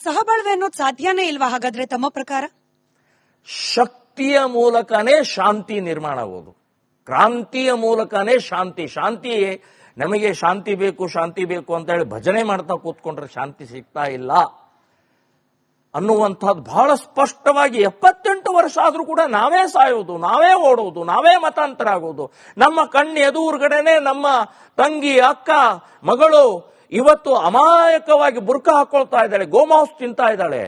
ಸಹಬಾಳ್ವೆ ಅನ್ನೋದು ಸಾಧ್ಯನೇ ಇಲ್ವಾ ಹಾಗಾದ್ರೆ ತಮ್ಮ ಪ್ರಕಾರ? ಶಕ್ತಿಯ ಮೂಲಕನೇ ಶಾಂತಿ ನಿರ್ಮಾಣ ಆಗೋದು, ಕ್ರಾಂತಿಯ ಮೂಲಕನೇ ಶಾಂತಿ. ನಮಗೆ ಶಾಂತಿ ಬೇಕು ಅಂತ ಹೇಳಿ ಭಜನೆ ಮಾಡ್ತಾ ಕೂತ್ಕೊಂಡ್ರೆ ಶಾಂತಿ ಸಿಗ್ತಾ ಇಲ್ಲ ಅನ್ನುವಂಥದ್ದು ಬಹಳ ಸ್ಪಷ್ಟವಾಗಿ 78 ವರ್ಷ ಆದ್ರೂ ಕೂಡ ನಾವೇ ಸಾಯೋದು, ನಾವೇ ಓಡೋದು, ನಾವೇ ಮತಾಂತರ ಆಗೋದು. ನಮ್ಮ ಕಣ್ಣು ಎದುರುಗಡೆನೆ ನಮ್ಮ ತಂಗಿ, ಅಕ್ಕ, ಮಗಳು ಇವತ್ತು ಅಮಾಯಕವಾಗಿ ಬುರ್ಕ ಹಾಕೊಳ್ತಾ ಇದ್ದಾಳೆ, ಗೋಮಾಂಸ ತಿಂತಾ ಇದ್ದಾಳೆ.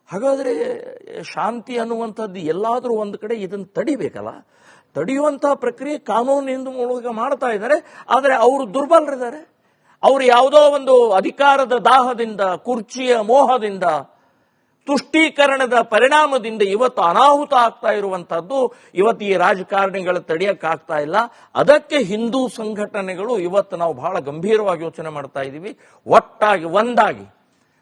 ಹಾಗಾದ್ರೆ ಶಾಂತಿ ಅನ್ನುವಂಥದ್ದು ಎಲ್ಲಾದ್ರೂ ಒಂದು ಕಡೆ ಇದನ್ನು ತಡಿಬೇಕಲ್ಲ. ತಡೆಯುವಂತಹ ಪ್ರಕ್ರಿಯೆ ಕಾನೂನಿನ ಮೂಲಕ ಮಾಡ್ತಾ ಇದ್ದಾರೆ. ಆದರೆ ಅವರು ದುರ್ಬಲರಿದ್ದಾರೆ. ಅವರು ಯಾವುದೋ ಒಂದು ಅಧಿಕಾರದ ದಾಹದಿಂದ, ಕುರ್ಚಿಯ ಮೋಹದಿಂದ, ತುಷ್ಟೀಕರಣದ ಪರಿಣಾಮದಿಂದ ಇವತ್ತು ಅನಾಹುತ ಆಗ್ತಾ ಇರುವಂತಹದ್ದು ಇವತ್ತು ಈ ರಾಜಕಾರಣಿಗಳು ತಡೆಯಕ್ಕಾಗ್ತಾ ಇಲ್ಲ. ಅದಕ್ಕೆ ಹಿಂದೂ ಸಂಘಟನೆಗಳು ಇವತ್ತು ನಾವು ಬಹಳ ಗಂಭೀರವಾಗಿ ಯೋಚನೆ ಮಾಡ್ತಾ ಇದ್ದೀವಿ. ಒಟ್ಟಾಗಿ ಒಂದಾಗಿ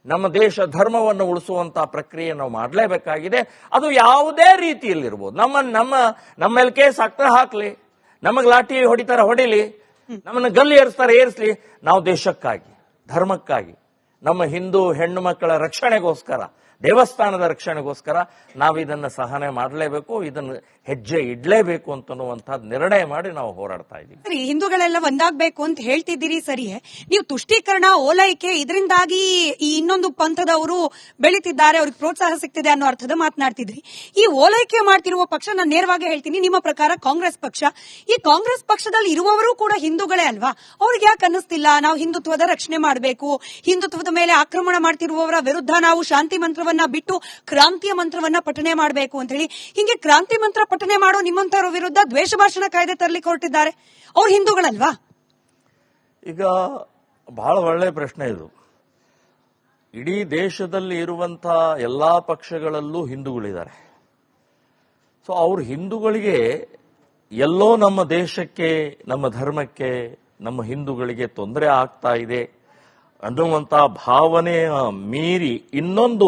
ನಮ್ಮ ದೇಶ ಧರ್ಮವನ್ನು ಉಳಿಸುವಂತಹ ಪ್ರಕ್ರಿಯೆ ನಾವು ಮಾಡಲೇಬೇಕಾಗಿದೆ. ಅದು ಯಾವುದೇ ರೀತಿಯಲ್ಲಿರ್ಬೋದು. ನಮ್ಮ ಮೇಲೆ ಕೇಸ್ ಹಾಕ್ಲಿ, ನಮಗೆ ಲಾಠಿ ಹೊಡಿತಾರೆ ಹೊಡಿಲಿ, ನಮ್ಮನ್ನು ಗಲ್ಲಿ ಏರಿಸ್ಲಿ, ನಾವು ದೇಶಕ್ಕಾಗಿ, ಧರ್ಮಕ್ಕಾಗಿ, ನಮ್ಮ ಹಿಂದೂ ಹೆಣ್ಣು ಮಕ್ಕಳ ರಕ್ಷಣೆಗೋಸ್ಕರ, ದೇವಸ್ಥಾನದ ರಕ್ಷಣೆಗೋಸ್ಕರ ನಾವು ಇದನ್ನು ಸಹನೆ ಮಾಡಲೇಬೇಕು, ಇದನ್ನು ಹೆಜ್ಜೆ ಇಡ್ಲೇಬೇಕು ಅಂತನ್ನುವಂತಹ ನಿರ್ಣಯ ಮಾಡಿ ನಾವು ಹೋರಾಡ್ತಾ ಇದ್ದೀವಿ. ಸರಿ, ಹಿಂದೂಗಳೆಲ್ಲ ಒಂದಾಗಬೇಕು ಅಂತ ಹೇಳ್ತಿದ್ದೀರಿ, ಸರಿಯೇ. ನೀವು ತುಷ್ಟೀಕರಣ, ಓಲೈಕೆ, ಇದರಿಂದಾಗಿ ಈ ಇನ್ನೊಂದು ಪಂಥದವರು ಬೆಳೀತಿದ್ದಾರೆ, ಅವ್ರಿಗೆ ಪ್ರೋತ್ಸಾಹ ಸಿಗ್ತಿದೆ ಅನ್ನೋ ಅರ್ಥದ ಮಾತನಾಡ್ತಿದ್ರಿ. ಈ ಓಲೈಕೆ ಮಾಡ್ತಿರುವ ಪಕ್ಷ, ನಾನು ನೇರವಾಗಿ ಹೇಳ್ತೀನಿ, ನಿಮ್ಮ ಪ್ರಕಾರ ಕಾಂಗ್ರೆಸ್ ಪಕ್ಷ. ಈ ಕಾಂಗ್ರೆಸ್ ಪಕ್ಷದಲ್ಲಿ ಇರುವವರು ಕೂಡ ಹಿಂದೂಗಳೇ ಅಲ್ವಾ? ಅವ್ರಿಗೆ ಯಾಕೆ ಅನ್ನಿಸ್ತಿಲ್ಲ ನಾವು ಹಿಂದುತ್ವದ ರಕ್ಷಣೆ ಮಾಡಬೇಕು, ಹಿಂದುತ್ವದ ಮೇಲೆ ಆಕ್ರಮಣ ಮಾಡ್ತಿರುವವರ ವಿರುದ್ಧ ನಾವು ಶಾಂತಿ ಮಂತ್ರವನ್ನ ಬಿಟ್ಟು ಕ್ರಾಂತಿಯ ಮಂತ್ರವನ್ನ ಪಠನೆ ಮಾಡಬೇಕು ಅಂತ ಹೇಳಿ? ಹಿಂಗೆ ಕ್ರಾಂತಿ ಮಂತ್ರ ಪಠನೆ ಮಾಡೋ ನಿಮ್ಮಂತವರ ವಿರುದ್ಧ ದ್ವೇಷ ಭಾಷಣ ಕಾಯ್ದೆ ತರಲಿಕ್ಕೆ ಹೊರಟಿದ್ದಾರೆ. ಅವ್ರು ಹಿಂದೂಗಳಲ್ವಾ? ಈಗ ಬಹಳ ಒಳ್ಳೆಯ ಪ್ರಶ್ನೆ ಇದು. ಇಡೀ ದೇಶದಲ್ಲಿ ಇರುವಂತಹ ಎಲ್ಲಾ ಪಕ್ಷಗಳಲ್ಲೂ ಹಿಂದೂಗಳಿದ್ದಾರೆ. ಸೊ ಅವ್ರ ಹಿಂದೂಗಳಿಗೆ ಎಲ್ಲೋ ನಮ್ಮ ದೇಶಕ್ಕೆ, ನಮ್ಮ ಧರ್ಮಕ್ಕೆ, ನಮ್ಮ ಹಿಂದೂಗಳಿಗೆ ತೊಂದರೆ ಆಗ್ತಾ ಇದೆ ಅನ್ನುವಂಥ ಭಾವನೆಯ ಮೀರಿ ಇನ್ನೊಂದು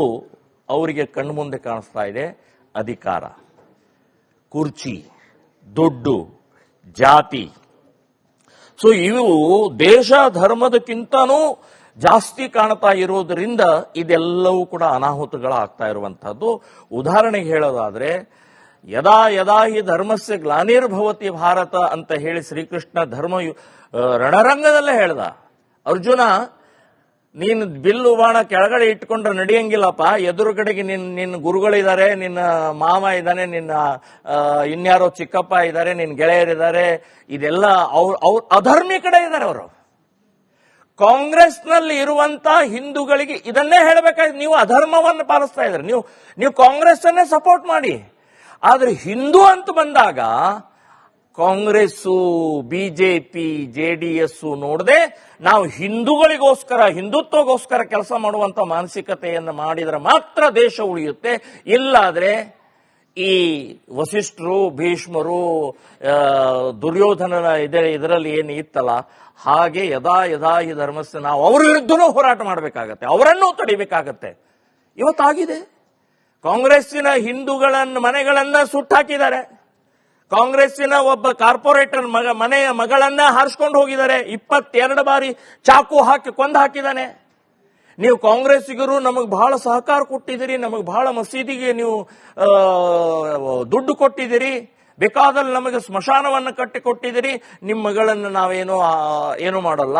ಅವರಿಗೆ ಕಣ್ಮುಂದೆ ಕಾಣಿಸ್ತಾ ಇದೆ: ಅಧಿಕಾರ, ಕುರ್ಚಿ, ದುಡ್ಡು, ಜಾತಿ. ಸೊ ಇವು ದೇಶ ಧರ್ಮದಕ್ಕಿಂತನೂ ಜಾಸ್ತಿ ಕಾಣ್ತಾ ಇರೋದ್ರಿಂದ ಇದೆಲ್ಲವೂ ಕೂಡ ಅನಾಹುತಗಳಾಗ್ತಾ ಇರುವಂತಹದ್ದು. ಉದಾಹರಣೆಗೆ ಹೇಳೋದಾದ್ರೆ, ಯದಾ ಯದಾ ಹಿ ಧರ್ಮಸ್ಯ ಗ್ಲಾನಿರ್ಭವತಿ ಭಾರತ ಅಂತ ಹೇಳಿ ಶ್ರೀಕೃಷ್ಣ ರಣರಂಗದಲ್ಲೇ ಹೇಳ್ದ. ಅರ್ಜುನ, ನೀನು ಬಿಲ್ಲು ಬಾಣ ಕೆಳಗಡೆ ಇಟ್ಕೊಂಡ್ರೆ ನಡೆಯಂಗಿಲ್ಲಪ್ಪ, ಎದುರುಗಡೆಗೆ ನಿನ್ನ ಗುರುಗಳಿದ್ದಾರೆ, ನಿನ್ನ ಮಾಮ ಇದ್ದಾನೆ, ನಿನ್ನ ಇನ್ಯಾರೋ ಚಿಕ್ಕಪ್ಪ ಇದ್ದಾರೆ, ನಿನ್ನ ಗೆಳೆಯರಿದ್ದಾರೆ, ಇದೆಲ್ಲ ಅವ್ರ ಅಧರ್ಮಿ ಕಡೆ ಇದ್ದಾರೆ. ಅವರು ಕಾಂಗ್ರೆಸ್ನಲ್ಲಿ ಇರುವಂತ ಹಿಂದೂಗಳಿಗೆ ಇದನ್ನೇ ಹೇಳಬೇಕಾದ್ರೆ, ನೀವು ಅಧರ್ಮವನ್ನು ಪಾಲಿಸ್ತಾ ಇದ್ದಾರೆ, ನೀವು ಕಾಂಗ್ರೆಸ್ ಅನ್ನೇ ಸಪೋರ್ಟ್ ಮಾಡಿ. ಆದ್ರೆ ಹಿಂದೂ ಅಂತ ಬಂದಾಗ ಕಾಂಗ್ರೆಸ್ಸು, ಬಿಜೆಪಿ, ಜೆಡಿಎಸ್ ನೋಡದೆ ನಾವು ಹಿಂದೂಗಳಿಗೋಸ್ಕರ, ಹಿಂದುತ್ವಗೋಸ್ಕರ ಕೆಲಸ ಮಾಡುವಂತ ಮಾನಸಿಕತೆಯನ್ನು ಮಾಡಿದರೆ ಮಾತ್ರ ದೇಶ ಉಳಿಯುತ್ತೆ. ಇಲ್ಲಾದ್ರೆ ಈ ವಸಿಷ್ಠರು, ಭೀಷ್ಮರು, ದುರ್ಯೋಧನನ ಇದರಲ್ಲಿ ಏನು ಇತ್ತಲ್ಲ, ಹಾಗೆ ಯದಾ ಯದಾ ಈ ಧರ್ಮಸ್ಥಾನ ನಾವು ಅವ್ರ ವಿರುದ್ಧನೂ ಹೋರಾಟ ಮಾಡಬೇಕಾಗತ್ತೆ, ಅವರನ್ನೂ ತಡಿಬೇಕಾಗತ್ತೆ. ಇವತ್ತಾಗಿದೆ. ಕಾಂಗ್ರೆಸ್ಸಿನ ಮನೆಗಳನ್ನ ಸುಟ್ಟಾಕಿದ್ದಾರೆ. ಕಾಂಗ್ರೆಸ್ಸಿನ ಒಬ್ಬ ಕಾರ್ಪೊರೇಟರ್ ಮನೆಯ ಮಗಳನ್ನ ಹಾರಿಸ್ಕೊಂಡು ಹೋಗಿದ್ದಾರೆ. 22 ಬಾರಿ ಚಾಕು ಹಾಕಿ ಕೊಂದು ಹಾಕಿದ್ದಾನೆ. ನೀವು ಕಾಂಗ್ರೆಸ್ಸಿಗರು ನಮಗೆ ಬಹಳ ಸಹಕಾರ ಕೊಟ್ಟಿದ್ದೀರಿ, ನಮಗೆ ಬಹಳ ಮಸೀದಿಗೆ ನೀವು ದುಡ್ಡು ಕೊಟ್ಟಿದ್ದೀರಿ, ಬೇಕಾದಲ್ಲಿ ನಮಗೆ ಸ್ಮಶಾನವನ್ನು ಕಟ್ಟಿಕೊಟ್ಟಿದ್ದೀರಿ, ನಿಮ್ಮ ಮಗಳನ್ನು ಏನು ಮಾಡಲ್ಲ,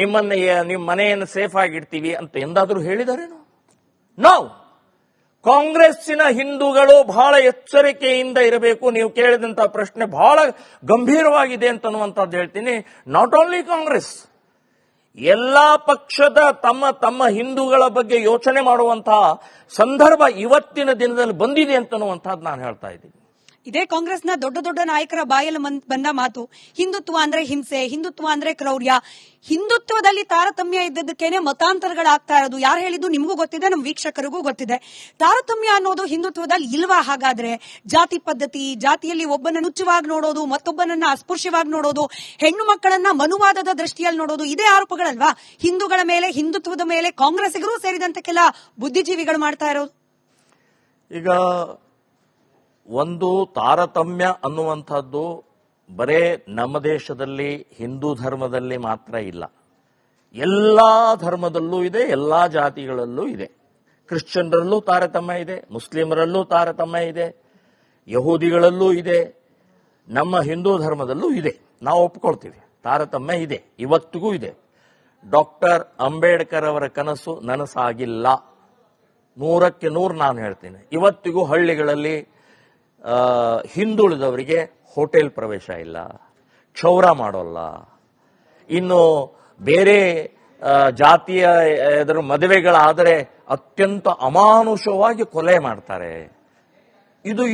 ನಿಮ್ಮ ಮನೆಯನ್ನು ಸೇಫ್ ಆಗಿಡ್ತೀವಿ ಅಂತ ಎಂದಾದ್ರೂ ಹೇಳಿದಾರೇನು? ನಾವು ಕಾಂಗ್ರೆಸ್ಸಿನ ಹಿಂದೂಗಳು ಬಹಳ ಎಚ್ಚರಿಕೆಯಿಂದ ಇರಬೇಕು. ನೀವು ಕೇಳಿದಂತ ಪ್ರಶ್ನೆ ಬಹಳ ಗಂಭೀರವಾಗಿದೆ ಅಂತನ್ನುವಂಥದ್ದು ಹೇಳ್ತೀನಿ. ನಾಟ್ ಓನ್ಲಿ ಕಾಂಗ್ರೆಸ್, ಎಲ್ಲಾ ಪಕ್ಷದ ತಮ್ಮ ಹಿಂದೂಗಳ ಬಗ್ಗೆ ಯೋಚನೆ ಮಾಡುವಂತಹ ಸಂದರ್ಭ ಇವತ್ತಿನ ದಿನದಲ್ಲಿ ಬಂದಿದೆ ಅಂತನ್ನುವಂಥದ್ದು ನಾನು ಹೇಳ್ತಾ ಇದ್ದೀನಿ. ಇದೇ ಕಾಂಗ್ರೆಸ್ನ ದೊಡ್ಡ ದೊಡ್ಡ ನಾಯಕರ ಬಾಯಲ್ಲಿ ಬಂದ ಮಾತು, ಹಿಂದುತ್ವ ಅಂದ್ರೆ ಹಿಂಸೆ, ಹಿಂದುತ್ವ ಅಂದ್ರೆ ಕ್ರೌರ್ಯ. ಹಿಂದುತ್ವದಲ್ಲಿ ತಾರತಮ್ಯ ಇದ್ದದಕ್ಕೇನೆ ಮತಾಂತರಗಳಾಗ್ತಾ ಇರೋದು. ಯಾರು ಹೇಳಿದ್ದು ನಿಮಗೂ ಗೊತ್ತಿದೆ, ನಮ್ಮ ವೀಕ್ಷಕರಿಗೂ ಗೊತ್ತಿದೆ. ತಾರತಮ್ಯ ಅನ್ನೋದು ಹಿಂದುತ್ವದಲ್ಲಿ ಇಲ್ವಾ? ಹಾಗಾದ್ರೆ ಜಾತಿ ಪದ್ಧತಿ, ಜಾತಿಯಲ್ಲಿ ಒಬ್ಬನ ನುಚ್ಚವಾಗಿ ನೋಡೋದು, ಮತ್ತೊಬ್ಬನನ್ನ ಅಸ್ಪೃಶ್ಯವಾಗಿ ನೋಡೋದು, ಹೆಣ್ಣು ಮಕ್ಕಳನ್ನ ಮನುವಾದದ ದೃಷ್ಟಿಯಲ್ಲಿ ನೋಡೋದು, ಇದೇ ಆರೋಪಗಳಲ್ವಾ ಹಿಂದೂಗಳ ಮೇಲೆ, ಹಿಂದುತ್ವದ ಮೇಲೆ ಕಾಂಗ್ರೆಸ್ಸಿಗರು ಸೇರಿದಂತೆ ಕೆಲ ಬುದ್ಧಿಜೀವಿಗಳು ಮಾಡ್ತಾ ಇರೋದು? ಈಗ ಒಂದು ತಾರತಮ್ಯ ಅನ್ನುವಂಥದ್ದು ಬರೇ ನಮ್ಮ ದೇಶದಲ್ಲಿ ಹಿಂದೂ ಧರ್ಮದಲ್ಲಿ ಮಾತ್ರ ಇಲ್ಲ, ಎಲ್ಲಾ ಧರ್ಮದಲ್ಲೂ ಇದೆ, ಎಲ್ಲಾ ಜಾತಿಗಳಲ್ಲೂ ಇದೆ. ಕ್ರಿಶ್ಚಿಯನ್ರಲ್ಲೂ ತಾರತಮ್ಯ ಇದೆ, ಮುಸ್ಲಿಮರಲ್ಲೂ ತಾರತಮ್ಯ ಇದೆ, ಯಹೂದಿಗಳಲ್ಲೂ ಇದೆ, ನಮ್ಮ ಹಿಂದೂ ಧರ್ಮದಲ್ಲೂ ಇದೆ. ನಾವು ಒಪ್ಕೊಳ್ತೀವಿ, ತಾರತಮ್ಯ ಇದೆ, ಇವತ್ತಿಗೂ ಇದೆ. ಡಾಕ್ಟರ್ ಅಂಬೇಡ್ಕರ್ ಅವರ ಕನಸು ನನಸಾಗಿಲ್ಲ, 100ಕ್ಕೆ 100 ನಾನು ಹೇಳ್ತೀನಿ. ಇವತ್ತಿಗೂ ಹಳ್ಳಿಗಳಲ್ಲಿ ಹಿಂದುಳಿದವರಿಗೆ ಹೋಟೆಲ್ ಪ್ರವೇಶ ಇಲ್ಲ, ಕ್ಷೌರ ಮಾಡೋಲ್ಲ. ಇನ್ನು ಬೇರೆ ಜಾತಿಯ ಎದುರು ಮದುವೆಗಳಾದರೆ ಅತ್ಯಂತ ಅಮಾನುಷವಾಗಿ ಕೊಲೆ ಮಾಡ್ತಾರೆ. ಇದು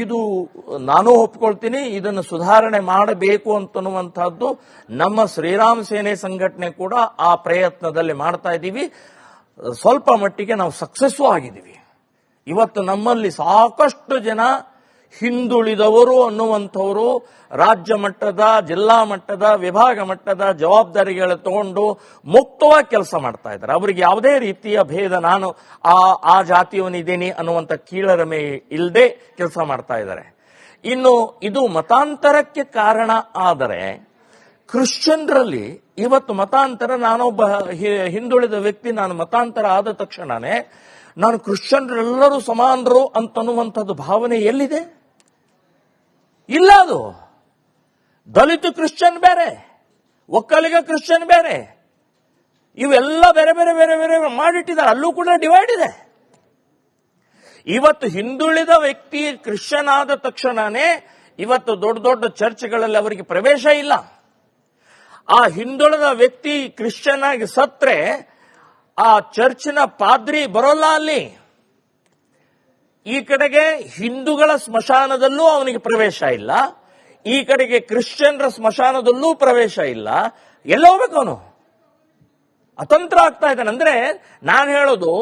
ನಾನು ಒಪ್ಕೊಳ್ತೀನಿ. ಇದನ್ನು ಸುಧಾರಣೆ ಮಾಡಬೇಕು ಅಂತನ್ನುವಂತಹದ್ದು ನಮ್ಮ ಶ್ರೀರಾಮ್ ಸೇನೆ ಸಂಘಟನೆ ಕೂಡ ಆ ಪ್ರಯತ್ನದಲ್ಲಿ ಮಾಡ್ತಾ ಇದ್ದೀವಿ. ಸ್ವಲ್ಪ ಮಟ್ಟಿಗೆ ನಾವು ಸಕ್ಸಸ್ಸು ಆಗಿದ್ದೀವಿ. ಇವತ್ತು ನಮ್ಮಲ್ಲಿ ಸಾಕಷ್ಟು ಜನ ಹಿಂದುಳಿದವರು ಅನ್ನುವಂಥವರು ರಾಜ್ಯ ಮಟ್ಟದ, ಜಿಲ್ಲಾ ಮಟ್ಟದ, ವಿಭಾಗ ಮಟ್ಟದ ಜವಾಬ್ದಾರಿಗಳು ತಗೊಂಡು ಮುಕ್ತವಾಗಿ ಕೆಲಸ ಮಾಡ್ತಾ ಇದ್ದಾರೆ. ಅವರಿಗೆ ಯಾವುದೇ ರೀತಿಯ ಭೇದ, ನಾನು ಆ ಜಾತಿಯವನಿದ್ದೀನಿ ಅನ್ನುವಂಥ ಕೀಳರಿಮೆ ಇಲ್ಲದೆ ಕೆಲಸ ಮಾಡ್ತಾ ಇದ್ದಾರೆ. ಇನ್ನು ಇದು ಮತಾಂತರಕ್ಕೆ ಕಾರಣ ಆದರೆ ಕ್ರಿಶ್ಚಿಯನ್ರಲ್ಲಿ ಇವತ್ತು ಮತಾಂತರ, ನಾನೊಬ್ಬ ಹಿಂದುಳಿದ ವ್ಯಕ್ತಿ, ನಾನು ಮತಾಂತರ ಆದ ತಕ್ಷಣನೇ ನಾನು ಕ್ರಿಶ್ಚಿಯನ್ರೆಲ್ಲರೂ ಸಮಾನರು ಅಂತನ್ನುವಂಥದ್ದು ಭಾವನೆ ಎಲ್ಲಿದೆ? ಇಲ್ಲ. ಅದು ದಲಿತ ಕ್ರಿಶ್ಚಿಯನ್ ಬೇರೆ, ಒಕ್ಕಲಿಗ ಕ್ರಿಶ್ಚಿಯನ್ ಬೇರೆ, ಇವೆಲ್ಲ ಬೇರೆ ಬೇರೆ ಬೇರೆ ಬೇರೆ ಮಾಡಿಟ್ಟಿದ್ದಾರೆ. ಅಲ್ಲೂ ಕೂಡ ಡಿವೈಡ್ ಇದೆ. ಇವತ್ತು ಹಿಂದುಳಿದ ವ್ಯಕ್ತಿ ಕ್ರಿಶ್ಚಿಯನ್ ಆದ ತಕ್ಷಣನೇ ಇವತ್ತು ದೊಡ್ಡ ದೊಡ್ಡ ಚರ್ಚ್ಗಳಲ್ಲಿ ಅವರಿಗೆ ಪ್ರವೇಶ ಇಲ್ಲ. ಆ ಹಿಂದುಳಿದ ವ್ಯಕ್ತಿ ಕ್ರಿಶ್ಚಿಯನ್ ಆಗಿ ಸತ್ರೆ ಆ ಚರ್ಚಿನ ಪಾದ್ರಿ ಬರೋಲ್ಲ ಅಲ್ಲಿ. ಈ ಕಡೆಗೆ ಹಿಂದೂಗಳ ಸ್ಮಶಾನದಲ್ಲೂ ಅವನಿಗೆ ಪ್ರವೇಶ ಇಲ್ಲ, ಈ ಕಡೆಗೆ ಕ್ರಿಶ್ಚಿಯನ್ರ ಸ್ಮಶಾನದಲ್ಲೂ ಪ್ರವೇಶ ಇಲ್ಲ. ಎಲ್ಲ ಹೋಗ್ಬೇಕು ಅವನು? ಅತಂತ್ರ ಆಗ್ತಾ ಇದ್ದಾನೆ. ಅಂದ್ರೆ ನಾನು ಹೇಳೋದು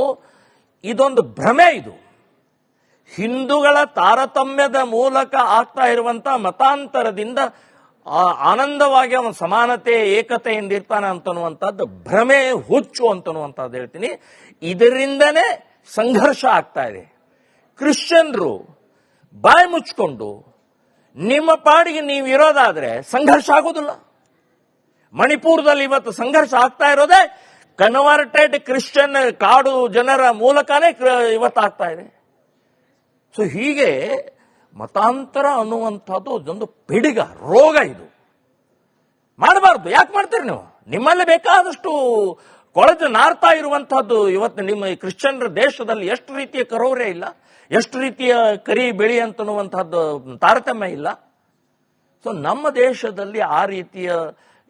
ಇದೊಂದು ಭ್ರಮೆ. ಇದು ಹಿಂದೂಗಳ ತಾರತಮ್ಯದ ಮೂಲಕ ಆಗ್ತಾ ಇರುವಂತ ಮತಾಂತರದಿಂದ ಆನಂದವಾಗಿ ಅವನ ಸಮಾನತೆ, ಏಕತೆಯಿಂದ ಇರ್ತಾನೆ ಅಂತನ್ನುವಂಥದ್ದು ಭ್ರಮೆ, ಹುಚ್ಚು ಅಂತನ್ನುವಂಥದ್ದು ಹೇಳ್ತೀನಿ. ಇದರಿಂದನೇ ಸಂಘರ್ಷ ಆಗ್ತಾ ಇದೆ. ಕ್ರಿಶ್ಚಿಯನ್ರು ಬಾಯಿ ಮುಚ್ಕೊಂಡು ನಿಮ್ಮ ಪಾಡಿಗೆ ನೀವು ಇರೋದಾದ್ರೆ ಸಂಘರ್ಷ ಆಗೋದಿಲ್ಲ. ಮಣಿಪುರದಲ್ಲಿ ಇವತ್ತು ಸಂಘರ್ಷ ಆಗ್ತಾ ಇರೋದೇ ಕನ್ವರ್ಟೆಡ್ ಕ್ರಿಶ್ಚಿಯನ್ ಕಾಡು ಜನರ ಮೂಲಕನೇ ಇವತ್ತು ಆಗ್ತಾ ಇದೆ. ಸೊ ಹೀಗೆ ಮತಾಂತರ ಅನ್ನುವಂಥದ್ದು ಅದೊಂದು ಪಿಡಿಗ, ರೋಗ. ಇದು ಮಾಡಬಾರ್ದು. ಯಾಕೆ ಮಾಡ್ತೀರಿ ನೀವು? ನಿಮ್ಮಲ್ಲಿ ಬೇಕಾದಷ್ಟು ಕೊಳೆತು ನಾರ್ತಾ ಇರುವಂತಹದ್ದು ಇವತ್ತು ನಿಮ್ಮ ಕ್ರಿಶ್ಚಿಯನ್ರ ದೇಶದಲ್ಲಿ ಎಷ್ಟು ರೀತಿಯ ಕರೌರ್ಯ ಇಲ್ಲ, ಎಷ್ಟು ರೀತಿಯ ಕರಿ ಬೆಳಿ ಅಂತನ್ನುವಂತಹದ್ದು ತಾರತಮ್ಯ ಇಲ್ಲ. ಸೊ ನಮ್ಮ ದೇಶದಲ್ಲಿ ಆ ರೀತಿಯ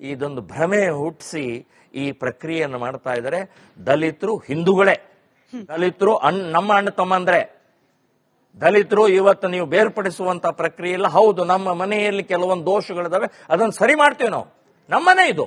ಇದೊಂದು ಭ್ರಮೆ ಹುಟ್ಟಿಸಿ ಈ ಪ್ರಕ್ರಿಯೆಯನ್ನು ಮಾಡ್ತಾ ಇದ್ದಾರೆ. ದಲಿತರು ಹಿಂದೂಗಳೇ, ದಲಿತರು ನಮ್ಮ ಅಣ್ಣ ತಮ್ಮಂದ್ರೆ, ದಲಿತರು ಇವತ್ತು ನೀವು ಬೇರ್ಪಡಿಸುವಂತ ಪ್ರಕ್ರಿಯೆ ಇಲ್ಲ. ಹೌದು, ನಮ್ಮ ಮನೆಯಲ್ಲಿ ಕೆಲವೊಂದು ದೋಷಗಳಿದಾವೆ, ಅದನ್ನು ಸರಿ ಮಾಡ್ತೇವೆ ನಾವು. ನಮ್ಮನೆ ಇದು.